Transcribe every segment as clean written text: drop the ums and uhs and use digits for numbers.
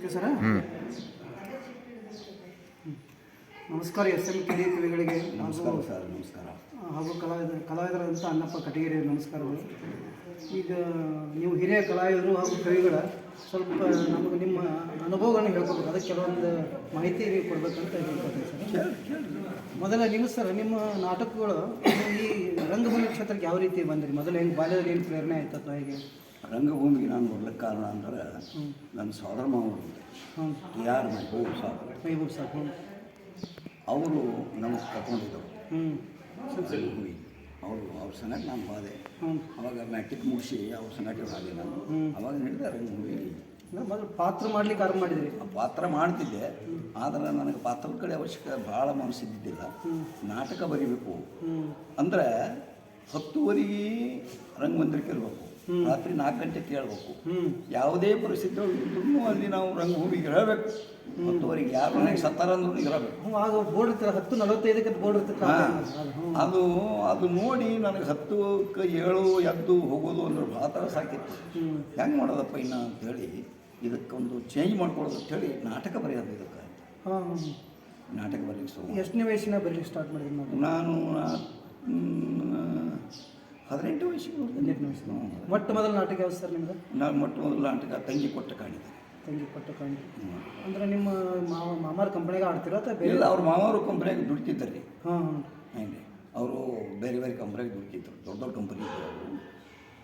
Okay sir. ನಮಸ್ಕಾರ. S M ಕಿಡಿ ಕಿವಿಗಳಿಗೆ ನಮಸ್ಕಾರ ಸರ್. ನಮಸ್ಕಾರ. ಹಾಗೂ ಕಲಾವಿದರಂತ ಅನ್ನಪ್ಪ ಕಟಗೇರಿ ನಮಸ್ಕಾರಗಳು. ಈಗ ನೀವು ಹಿರಿಯ ಕಲಾವಿದರು ಹಾಗೂ ಕವಿಗಳ ಸ್ವಲ್ಪ ನಮಗೆ ನಿಮ್ಮ ಅನುಭವಗಳನ್ನು ಹೇಳ್ಕೊಬೇಕು, ಅದಕ್ಕೆ ಕೆಲವೊಂದು ಮಾಹಿತಿ ನೀವು ಕೊಡ್ಬೇಕಂತ ಹೇಳ್ಕೊಡ್ತೀನಿ ಸರ್. ಮೊದಲ ನಿಮ್ಮ ಸರ್, ನಿಮ್ಮ ನಾಟಕಗಳು ಈ ರಂಗಭೂಮಿ ಕ್ಷೇತ್ರಕ್ಕೆ ಯಾವ ರೀತಿ ಬಂದಿರಿ? ಮೊದಲು ಹೆಂಗೆ ಬಾಲ್ಯದಲ್ಲಿ ಏನು ಪ್ರೇರಣೆ ಆಯ್ತು ಅಥವಾ ಹೇಗೆ? ರಂಗಭೂಮಿಗೆ ನಾನು ಬರ್ಲಿಕ್ಕೆ ಕಾರಣ ಅಂದ್ರೆ ನನ್ನ ಸೋದರ ಮಾವರು ಟಿ ಆರ್ ಮೈಬೂಬ್ ಸಾಬ್ ಅವರು ನಮಗೆ ಕರ್ಕೊಂಡಿದ್ದರು ರಂಗಭೂಮಿ. ಅವ್ರ ಸಂಗಟ ನಾನು ಹೋದೆ. ಅವಾಗ ಮ್ಯಾಟ್ರಿಕ್ ಮುಗಿಸಿ ಅವ್ರ ಸಂಗಟ ಹಾಗೆ ನಾನು ಅವಾಗ ಹೇಳಿದೆ ರಂಗಭೂಮಿ ಮೊದಲು ಪಾತ್ರ ಮಾಡ್ಲಿಕ್ಕೆ ಆರಂಭ ಮಾಡಿದ್ರಿ? ಪಾತ್ರ ಮಾಡ್ತಿದ್ದೆ, ಆದರೆ ನನಗೆ ಪಾತ್ರದ ಕಡೆ ಅವಶ್ಯಕ ಭಾಳ ಮನಸ್ಸಿದ್ದಿದ್ದಿಲ್ಲ. ನಾಟಕ ಬರೀಬೇಕು ಅಂದರೆ 10:00 ರಂಗಮಂದಿರಕ್ಕೆ ಇರಬೇಕು, ರಾತ್ರಿ 4 ಗಂಟೆಗೆ ಕೇಳಬೇಕು. ಯಾವುದೇ ಪರಿಸ್ಥಿತಿ ಇದ್ರೂ ಅಲ್ಲಿ ನಾವು ರಂಗಭೂಮಿಗೆ ಇರಬೇಕು. 10:00 ಯಾರು ನನಗೆ ಸತ್ತಾರ ಅಂದ್ರೂ ಇರಬೇಕು. ಆಗ ಬೋರ್ಡ್ ಇರ್ತಾರೆ 10:45 ಬೋರ್ಡ್ ಇರ್ತದೆ. ಅದು ನೋಡಿ ನನಗೆ 10ಕ್ಕೆ 7 ಎದ್ದು ಹೋಗೋದು ಅಂದ್ರೆ ಭಾಳ ತರ ಸಾಕಿತ್ತು. ಹೆಂಗೆ ಮಾಡೋದಪ್ಪ ಇನ್ನು ಅಂಥೇಳಿ ಇದಕ್ಕೊಂದು ಚೇಂಜ್ ಮಾಡ್ಕೊಳ್ಳೋದು ಅಂಥೇಳಿ ನಾಟಕ ಬರೆಯೋದು. ಇದಕ್ಕೆ ನಾಟಕ ಬರೀಲಿಕ್ಕೆ ಶುರು. ಎಷ್ಟನೇ ವಯಸ್ಸಿನ ಬರೀಲಿಕ್ಕೆ ಸ್ಟಾರ್ಟ್ ಮಾಡಿದ್ರಿ? ನಾನು 18 ವಯಸ್ಸಿಗೆ. ಮೊಟ್ಟ ಮೊದಲ ನಾಟಕ ಯಾವ್ದು ಸರ್ ನಿಮ್ದು? ನಾನು ಮೊಟ್ಟ ಮೊದಲ ನಾಟಕ ತಂಗಿ ಕೊಟ್ಟ ಕಾಣಿದೆ. ತಂಗಿ ಕೊಟ್ಟ ಕಾಣಿ ಅಂದರೆ ನಿಮ್ಮ ಮಾಮಾರ ಕಂಪ್ನಿಗೆ ಆಡ್ತಿರೋ ಅಥವಾ ಬೇರೆ? ಇಲ್ಲ, ಅವ್ರ ಮಾವರು ಕಂಪ್ನಿಯಾಗ ದುಡ್ತಿದ್ದಾರೆ ರೀ. ಹಾಗೆ ಅವರು ಬೇರೆ ಬೇರೆ ಕಂಪ್ನಿಯಾಗ ದುಡ್ತಿದ್ರು. ದೊಡ್ಡ ದೊಡ್ಡ ಕಂಪ್ನಿ ಇದ್ದರು, ಅವರು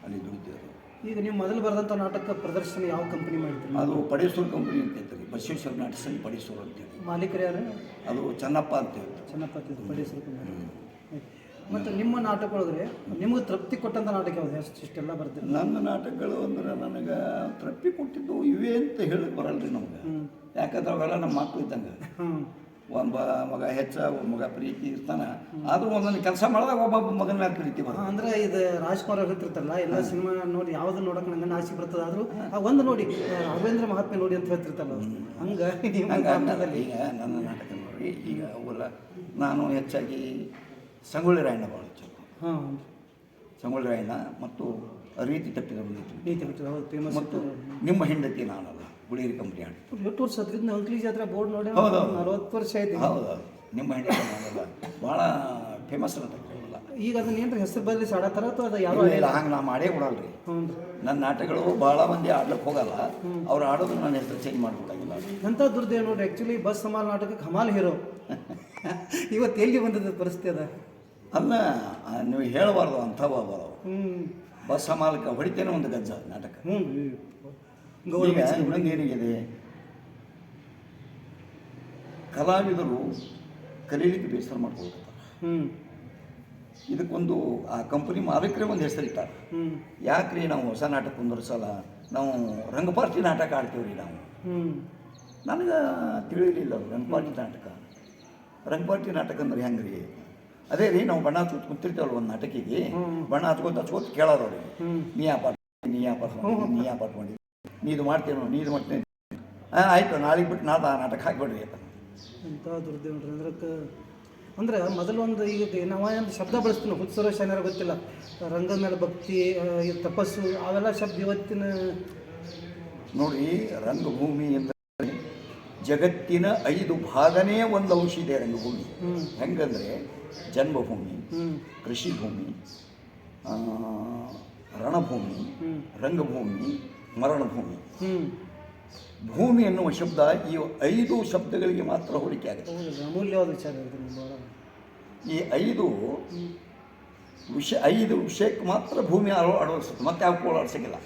ಅಲ್ಲಿ ದುಡ್ತಿದ್ರು. ಈಗ ನೀವು ಮೊದಲು ಬರೆದಂಥ ನಾಟಕ ಪ್ರದರ್ಶನ ಯಾವ ಕಂಪ್ನಿ ಮಾಡಿದ್ರಿ? ಅದು ಪಡೇಶ್ವರ ಕಂಪ್ನಿ ಅಂತ ಇತ್ತು ರೀ. ಬಸವೇಶ್ವರ ನಾಟಕ ಸಂಘ ಪಡೇಶ್ವರ ಅಂತೇಳಿ. ಮಾಲೀಕರು ಯಾರು? ಅದು ಚೆನ್ನಪ್ಪ ಅಂತ ಹೇಳ್ತಾರೆ. ಚೆನ್ನಪ್ಪ ಪಡೇಶ್ವರ ಕಂಪ್ನಿ. ಮತ್ತು ನಿಮ್ಮ ನಾಟಕ ಒಳಗೆ ನಿಮಗೆ ತೃಪ್ತಿ ಕೊಟ್ಟಂಥ ನಾಟಕ ಯಾವುದು? ಇಷ್ಟೆಲ್ಲ ಬರ್ತೀರಿ. ನನ್ನ ನಾಟಕಗಳು ಅಂದ್ರೆ ನನಗೆ ತೃಪ್ತಿ ಕೊಟ್ಟಿದ್ದು ಇವೇ ಅಂತ ಹೇಳಕ್ಕೆ ಬರಲ್ಲ ರೀ ನಮ್ಗೆ. ಯಾಕಂದ್ರೆ ಅವೆಲ್ಲ ನಮ್ಮ ಮಕ್ಕಳು ಇದ್ದಂಗೆ. ಒಬ್ಬ ಮಗ ಹೆಚ್ಚ, ಒಬ್ಬ ಮಗ ಪ್ರೀತಿ ಇರ್ತಾನೆ. ಆದರೂ ಒಂದೊಂದು ಕೆಲಸ ಮಾಡಿದಾಗ ಒಬ್ಬೊಬ್ಬ ಮಗನ ಮ್ಯಾಲೆ ಪ್ರೀತಿ ಬರ್ತದೆ. ಅಂದರೆ ಇದು ರಾಜ್ಕುಮಾರ್ ಹೇಳ್ತಿರ್ತಾರಲ್ಲ, ಎಲ್ಲ ಸಿನಿಮಾ ನೋಡಿ ಯಾವುದು ನೋಡೋಕೆ ನಂಗೆ ಆಸೆ ಬರ್ತದೆ, ಆದರೂ ಒಂದು ನೋಡಿ ರಾಘವೇಂದ್ರ ಮಹಾತ್ಮೆ ನೋಡಿ ಅಂತ ಹೇಳ್ತಿರ್ತಾರಲ್ಲ, ಹಂಗೆ ಈಗ ನನ್ನ ನಾಟಕ ನೋಡಿ. ಈಗ ಅವೆಲ್ಲ ನಾನು ಹೆಚ್ಚಾಗಿ ಸಂಗೊಳ್ಳಿ ರಾಯಣ್ಣ ಭಾಳ ಚಲೋ. ಸಂಗೊಳ್ಳಿ ರಾಯಣ್ಣ ಮತ್ತು ರೀತಿ ತಪ್ಪಿದ ಫೇಮಸ್. ಮತ್ತು ನಿಮ್ಮ ಹೆಂಡತಿ ನಾನಲ್ಲ, ಗುಳೇರಿ ಕಂಪ್ನಿ ಆಡಿ. ಎಷ್ಟು ವರ್ಷ ಹತ್ತಿರದ ಅಂಕ್ಲಿ ಜಾತ್ರೆ ಬೋರ್ಡ್ ನೋಡಿ? ಹೌದು, 40 ವರ್ಷ ಆಯ್ತು. ಹೌದು. ನಿಮ್ಮ ಹೆಂಡತಿ ನಾನಲ್ಲ ಭಾಳ ಫೇಮಸ್ ನಾಟಕ. ಈಗ ಅದನ್ನ ಏನ್ರಿ ಹೆಸರು ಬದಲಿಸಿ ಆಡತ್ತಾರ ಅಥವಾ ಅದು ಯಾವ? ಇಲ್ಲ, ಹಂಗೆ ನಾ ಮಾಡೇ ಕೊಡಲ್ಲ ರೀ. ನನ್ನ ನಾಟಕಗಳು ಭಾಳ ಮಂದಿ ಆಡ್ಲಿಕ್ಕೆ ಹೋಗಲ್ಲ. ಅವ್ರು ಆಡೋದು ನನ್ನ ಹೆಸರು ಚೇಂಜ್ ಮಾಡ್ಕೊಡಂಗಿಲ್ಲ. ಅಂಥ ದುರ್ದೇವ್ ನೋಡ್ರಿ. ಆ್ಯಕ್ಚುಲಿ ಬಸ್ ಹಮಾಲ್ ನಾಟಕಕ್ಕೆ ಹಮಾಲ್ ಹೀರೋ. ಇವತ್ತು ಎಲ್ಲಿ ಬಂದದ ಪರಿಸ್ಥಿತಿ ಅದ? ಅಲ್ಲ, ನೀವು ಹೇಳಬಾರ್ದು ಅಂಥವು ಬರೋವು. ಬಸ್ ಹಮಾಲಕ್ಕೆ ಹೊಡಿತೇನೆ ಒಂದು ಗಜ್ಜ ನಾಟಕ. ಈಗ ಏನಿದೆ, ಕಲಾವಿದರು ಕಲೀಲಿಕ್ಕೆ ಬೇಸರ ಮಾಡ್ಕೊಳ್ತಾರೆ. ಇದಕ್ಕೊಂದು ಆ ಕಂಪನಿ ಮಾಲೀಕರೇ ಒಂದು ಹೆಸರಿಟ್ಟಾರೆ. ಯಾಕ್ರಿ ನಾವು ಹೊಸ ನಾಟಕ ಕುಂದರ್ಸಲ್ಲ, ನಾವು ರಂಗಪಾರ್ಟಿ ನಾಟಕ ಆಡ್ತೀವ್ರಿ ನಾವು. ನನಗೆ ತಿಳಿಲಿಲ್ಲ ಅದು ರಂಗಪಾರ್ಟಿ ನಾಟಕ ಅಂದ್ರೆ ಹೆಂಗೆ ರೀ? ಅದೇ ರೀ, ನಾವು ಬಣ್ಣ ಹಚ್ಕೋತ ಕುಂತಿರ್ತೇವಲ್ಲ ಒಂದು ನಾಟಕಿಗೆ, ಬಣ್ಣ ಹಚ್ಕೋತ ಕೇಳೋದವ್ರಿಗೆ, ನೀ ಆ ಪಾಠ ಮಾಡಿ, ನೀ ಇದು ಮಾಡ್ತೇನೋ, ನೀ ಇದು ಮಾಡ್ತೇನೆ, ಆಯಿತು ನಾಳೆಗೆ ಬಿಟ್ಟು ನಾಳೆ ಆ ನಾಟಕ ಹಾಕ್ಬೇಡ್ರಿ ಅಂತ. ಎಂಥ ದುರ್ದೇವ್ ನೋಡ್ರಿ. ಅಂದ್ರೆ ಮೊದಲು ಒಂದು ಈಗ ನಾವು ಒಂದು ಶಬ್ದ ಬಳಸ್ತೀವಿ, ಹುಚ್ಚರ ಶನಿಯಾರ ಗೊತ್ತಿಲ್ಲ, ರಂಗದ ಮೇಲೆ ಭಕ್ತಿ, ತಪಸ್ಸು, ಅವೆಲ್ಲ ಶಬ್ದ ಇವತ್ತಿನ ನೋಡಿ. ರಂಗಭೂಮಿ ಅಂದರೆ ಜಗತ್ತಿನ 5 ಭಾಗನೇ ಒಂದು ಅಂಶ ಇದೆ ರಂಗಭೂಮಿ. ಹೆಂಗಂದರೆ ಜನ್ಮಭೂಮಿ, ಕೃಷಿ ಭೂಮಿ, ರಣಭೂಮಿ, ರಂಗಭೂಮಿ, ಮರಣಭೂಮಿ. ಭೂಮಿ ಎನ್ನುವ ಶಬ್ದ ಈ 5 ಶಬ್ದಗಳಿಗೆ ಮಾತ್ರ ಹೋಲಿಕೆ ಆಗುತ್ತೆ. ಅಮೂಲ್ಯವಾದ ವಿಚಾರ. ಈ 5 ವಿಷಯಕ್ಕೆ ಮಾತ್ರ ಭೂಮಿ ಅಳವಡಿಸುತ್ತೆ, ಮತ್ತೆ ಯಾವಕ್ಕೂ ಅಳವಡಿಸೋಕ್ಕಿಲ್ಲ.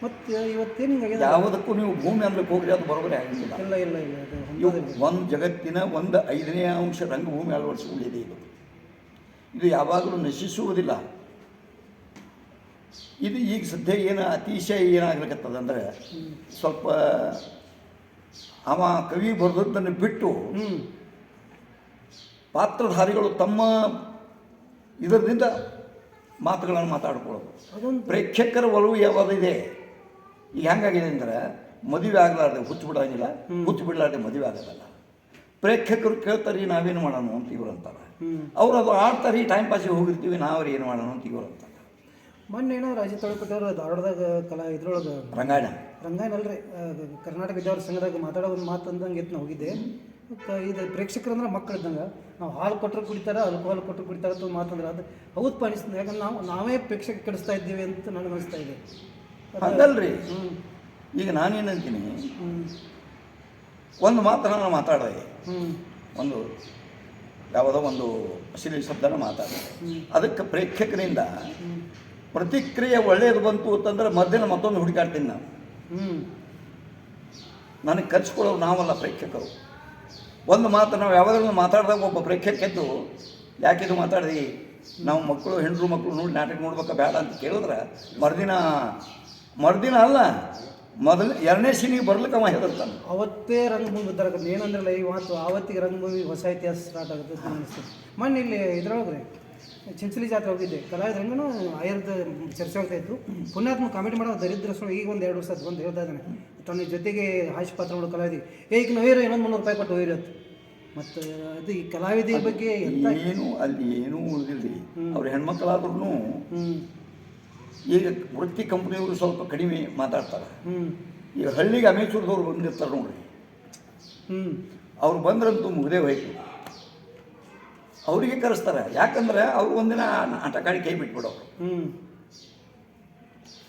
ಮತ್ತು ಇವತ್ತೇನಿಂಗಾಗಿದೆ, ಯಾವುದಕ್ಕೂ ನೀವು ಭೂಮಿ ಅನ್ಲಿಕ್ಕೆ ಹೋಗ್ರಿ, ಅದು ಬರೋಬರಿ ಆಗಿಲ್ಲ. ಒಂದು ಜಗತ್ತಿನ 1/5ನೇ ಅಂಶ ರಂಗಭೂಮಿ ಅಳವಡಿಸಿಕೊಂಡಿದೆ. ಇದು ಯಾವಾಗಲೂ ನಶಿಸುವುದಿಲ್ಲ. ಇದು ಈಗ ಸದ್ಯ ಏನು ಅತಿಶಯ ಏನಾಗ್ಲಿಕ್ಕತ್ತದಂದ್ರೆ, ಸ್ವಲ್ಪ ಅವ ಕವಿ ಬರೆದದ್ದನ್ನು ಬಿಟ್ಟು ಪಾತ್ರಧಾರಿಗಳು ತಮ್ಮ ಇದರಿಂದ ಮಾತುಗಳನ್ನು ಮಾತಾಡ್ಕೊಳ್ಳೋದು. ಪ್ರೇಕ್ಷಕರ ಒಲವು ಯಾವುದಿದೆ. ಈಗ ಹೆಂಗಾಗಿದೆ ಅಂದರೆ, ಮದುವೆ ಆಗಲಾರ್ದೆ ಹುಚ್ಚು ಬಿಡೋಂಗಿಲ್ಲ, ಹುಚ್ಚು ಬಿಡಲಾರ್ದೆ ಮದುವೆ ಆಗೋದಲ್ಲ. ಪ್ರೇಕ್ಷಕರು ಕೇಳ್ತಾರೆ, ನಾವೇನು ಮಾಡೋಣ ಅಂತ ಇವ್ರು ಅಂತಾರೆ. ಅವ್ರು ಅದು ಆಡ್ತಾರೆ, ಟೈಮ್ ಪಾಸಿಗೆ ಹೋಗಿರ್ತೀವಿ, ನಾವ್ರು ಏನು ಮಾಡೋಣ ಅಂತ ಇವ್ರು ಅಂತಾರೆ. ಮೊನ್ನೆ ಏನೋ ರಾಜ ತಳಪಟ್ಟವ್ರು ಧಾರವಾಡದಾಗ ಇದ್ರೊಳಗೆ ರಂಗಾಯಣಲ್ರಿ ಕರ್ನಾಟಕ ವಿದ್ಯಾರ್ಥಿ ಸಂಘದಾಗ ಮಾತಾಡೋ ಒಂದು ಮಾತು ಅಂದಂಗೆ ಎತ್ತು ಹೋಗಿದ್ದೆ ಇದು ಪ್ರೇಕ್ಷಕರು ಅಂದ್ರೆ ಮಕ್ಕಳು ಇದ್ದಂಗೆ ನಾವು ಹಾಲು ಕೊಟ್ಟರು ಕುಡಿತಾರೆ ಆಲ್ಕೋಹಾಲ್ ಕೊಟ್ಟರು ಕುಡಿತಾರೆ ಅಂತ ಒಂದು ಮಾತಂದ್ರೆ ಅದು ಹೌದು ಅನಿಸ್ತದೆ. ಯಾಕಂದ್ರೆ ನಾವೇ ಪ್ರೇಕ್ಷಕ ಕೆಡಿಸ್ತಾ ಇದ್ದೀವಿ ಅಂತ ನನಗೆ ಅನಿಸ್ತಾ ಇದೆ. ಹಂಗಲ್ರಿ, ಈಗ ನಾನೇನಂತೀನಿ, ಒಂದು ಮಾತು ನಾನು ಮಾತಾಡಿದೆ, ಒಂದು ಯಾವುದೋ ಒಂದು ಅಶ್ಲೀಲ ಶಬ್ದನ ಮಾತಾಡಿದೆ, ಅದಕ್ಕೆ ಪ್ರೇಕ್ಷಕರಿಂದ ಪ್ರತಿಕ್ರಿಯೆ ಒಳ್ಳೆಯದು ಬಂತು ಅಂತಂದ್ರೆ ಮಧ್ಯಾಹ್ನ ಮತ್ತೊಂದು ಹುಡುಕಾಡ್ತೀನಿ ನಾನು. ನನಗೆ ಕಲಿಸ್ಕೊಳ್ಳೋರು ನಾವಲ್ಲ, ಪ್ರೇಕ್ಷಕರು. ಒಂದು ಮಾತು ನಾವು ಯಾವಾಗಲೂ ಮಾತಾಡಿದಾಗ ಒಬ್ಬ ಪ್ರೇಕ್ಷಕೆದ್ದು ಯಾಕಿದು ಮಾತಾಡಿದಿ, ನಾವು ಮಕ್ಕಳು ಹೆಣ್ಣರು ಮಕ್ಕಳು ನೋಡಿ ನಾಟಕ ನೋಡ್ಬೇಕಾ ಬೇಡ ಅಂತ ಕೇಳಿದ್ರೆ ಮರುದಿನ ಅಲ್ಲ, ಮೊದಲು 2ನೇ ಸಿನಿಗೆ ಬರ್ಲಿಕ್ಕೆ ಅವ ಹೆದರ್ತಾನೆ. ಅವತ್ತೇ ರಂಗಭೂಮಿ ಉದ್ದಾರ ಏನಂದ್ರಲ್ಲ ಈ ಮಾತು, ಆವತ್ತಿಗೆ ರಂಗಭೂಮಿ ಹೊಸ ಇತಿಹಾಸ ಸ್ಟಾರ್ಟ್ ಆಗುತ್ತೆ ಅಂತ ಅನಿಸ್ತದೆ. ಮೊನ್ನೆ ಇಲ್ಲಿ ಇದ್ರೊಳಗ್ರಿ ಚಿಂಚಲಿ ಜಾತ್ರೆ ಹೋಗಿದ್ದೆ, ಕಲಾವಿದರಂಗೂ ಆಯರ್ದ ಚರ್ಚೆ ಆಗ್ತಾ ಇತ್ತು. ಪುಣ್ಯಾತ್ಮ ಕಾಮಿಡಿ ಮಾಡೋ ದರಿದ್ರ ಈಗ ಒಂದು 2 ವರ್ಷ ಬಂದು ಹೇಳ್ತಾ ಇದ್ದಾನೆ ತನ್ನ ಜೊತೆಗೆ ಹಾಸ್ಯ ಪಾತ್ರ ಮಾಡೋ ಕಲಾವಿದಿಗೆ ಈಗ ನೋಯ್ರು ಇನ್ನೊಂದು 300 ರೂಪಾಯಿ ಕೊಟ್ಟು ಹೋಗಿರತ್ತೆ. ಮತ್ತು ಅದು ಈ ಕಲಾವಿದ ಬಗ್ಗೆ ಏನು ಅಲ್ಲಿ ಏನೂ ಉಳಿದಿಲ್ಲ. ಅವ್ರು ಹೆಣ್ಮಕ್ಳಾದ್ರೂ ಈಗ ವೃತ್ತಿ ಕಂಪ್ನಿಯವರು ಸ್ವಲ್ಪ ಕಡಿಮೆ ಮಾತಾಡ್ತಾರೆ. ಈಗ ಹಳ್ಳಿಗೆ ಅಮೇಚೂರ್ದವ್ರು ಬಂದಿರ್ತಾರೆ ನೋಡ್ರಿ, ಅವ್ರು ಬಂದ್ರಂತೂ ಮುಗದೇ ಹೋಯ್ತು. ಅವರಿಗೆ ಕರೆಸ್ತಾರೆ, ಯಾಕಂದ್ರೆ ಅವ್ರು ಒಂದಿನ ನಾಟಕಾಡಿ ಕೈ ಬಿಟ್ಬಿಡೋರು.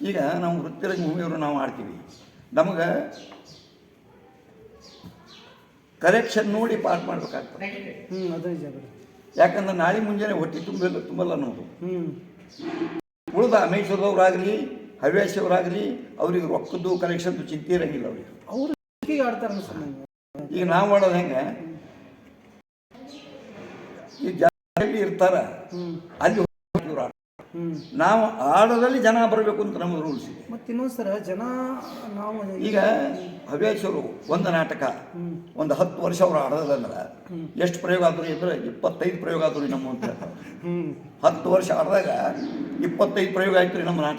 ಈಗ ನಾವು ವೃತ್ತಿ ರಂಗಭೂಮಿಯವರು ನಾವು ಆಡ್ತೀವಿ, ನಮಗೆ ಕರೆಕ್ಷನ್ ನೋಡಿ ಪಾಠ ಮಾಡ್ಬೇಕಾಗ್ತದೆ. ಯಾಕಂದ್ರೆ ನಾಳೆ ಮುಂಜಾನೆ ಹೊಟ್ಟೆ ತುಂಬಲ್ಲ ಅನ್ನೋದು. ಉಳಿದ ಅಮೇಶ್ವರದವ್ರಾಗಲಿ ಹವ್ಯಾಸಿಯವರಾಗಲಿ ಅವ್ರಿಗೆ ರೊಕ್ಕದ್ದು ಕಲೆಕ್ಷನ್ದು ಚಿಂತೆ ಇರಂಗಿಲ್ಲ ಅವ್ರಿಗೆ. ಅವರು ಆಡ್ತಾರೆ. ಈಗ ನಾವು ಮಾಡೋದು ಹೆಂಗೆ, ಈ ಜಾಗದಲ್ಲಿ ಇರ್ತಾರ ಅಲ್ಲಿ ನಾವು ಆಡೋದ್ರಲ್ಲಿ ಜನ ಬರಬೇಕು ಅಂತ ನಮಗೆ ರೂಲ್ಸ್ ಇದೆ. ಮತ್ತೆ ಇನ್ನೊಂದು ಸರ ಜನ ನಾವು ಈಗ ಹವ್ಯಾಸಿಯವರು ಒಂದು ನಾಟಕ ಒಂದು 10 ವರ್ಷ ಅವ್ರು ಆಡೋದಂದ್ರೆ ಎಷ್ಟು ಪ್ರಯೋಗ ಆದ್ರು ಅಂದ್ರೆ 25 ಪ್ರಯೋಗ ಆದ್ರು ನಮ್ಮ ಅಂತ ಹೇಳ್ತಾರೆ. 10 ವರ್ಷ ಆಡಿದಾಗ 25 ಪ್ರಯೋಗ ಆಯ್ತು ರೀ ನಮ್ಮ ನಾಟಕ.